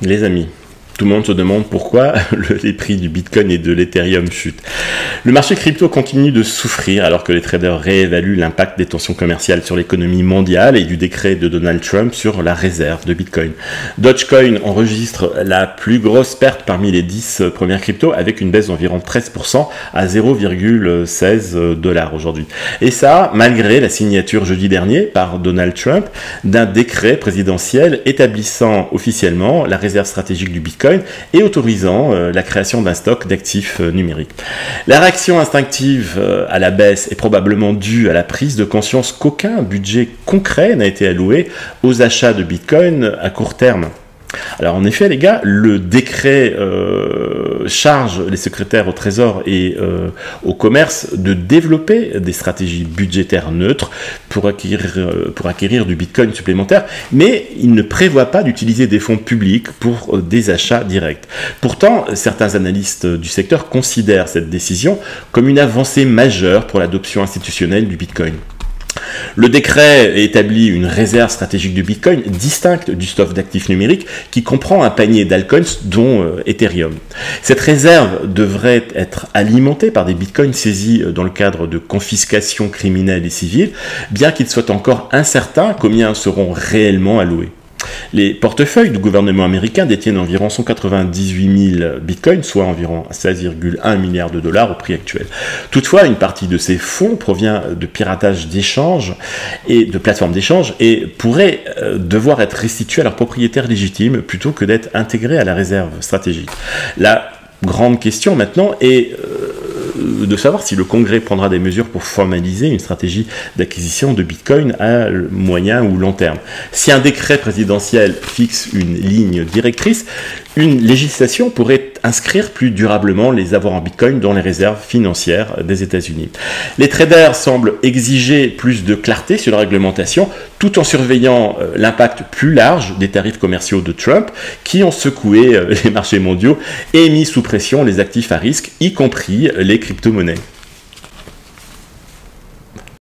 les amis, tout le monde se demande pourquoi les prix du Bitcoin et de l'Ethereum chutent. Le marché crypto continue de souffrir alors que les traders réévaluent l'impact des tensions commerciales sur l'économie mondiale et du décret de Donald Trump sur la réserve de Bitcoin. Dogecoin enregistre la plus grosse perte parmi les 10 premières cryptos avec une baisse d'environ 13% à 0,16 $ aujourd'hui. Et ça, malgré la signature jeudi dernier par Donald Trump d'un décret présidentiel établissant officiellement la réserve stratégique du Bitcoin et autorisant la création d'un stock d'actifs numériques. La réaction instinctive à la baisse est probablement due à la prise de conscience qu'aucun budget concret n'a été alloué aux achats de Bitcoin à court terme. Alors en effet les gars, le décret charge les secrétaires au Trésor et au commerce de développer des stratégies budgétaires neutres pour acquérir du Bitcoin supplémentaire, mais il ne prévoit pas d'utiliser des fonds publics pour des achats directs. Pourtant, certains analystes du secteur considèrent cette décision comme une avancée majeure pour l'adoption institutionnelle du Bitcoin. Le décret établit une réserve stratégique du Bitcoin distincte du stock d'actifs numériques qui comprend un panier d'altcoins dont Ethereum. Cette réserve devrait être alimentée par des Bitcoins saisis dans le cadre de confiscations criminelles et civiles, bien qu'il soit encore incertain combien seront réellement alloués. Les portefeuilles du gouvernement américain détiennent environ 198 000 bitcoins, soit environ 16,1 milliards de dollars au prix actuel. Toutefois, une partie de ces fonds provient de piratage d'échanges et de plateformes d'échange et pourrait devoir être restitués à leurs propriétaires légitimes plutôt que d'être intégrés à la réserve stratégique. La grande question maintenant est de savoir si le Congrès prendra des mesures pour formaliser une stratégie d'acquisition de Bitcoin à moyen ou long terme. Si un décret présidentiel fixe une ligne directrice, une législation pourrait inscrire plus durablement les avoirs en Bitcoin dans les réserves financières des États-Unis. Les traders semblent exiger plus de clarté sur la réglementation, tout en surveillant l'impact plus large des tarifs commerciaux de Trump, qui ont secoué les marchés mondiaux et mis sous pression les actifs à risque, y compris les crypto-monnaies.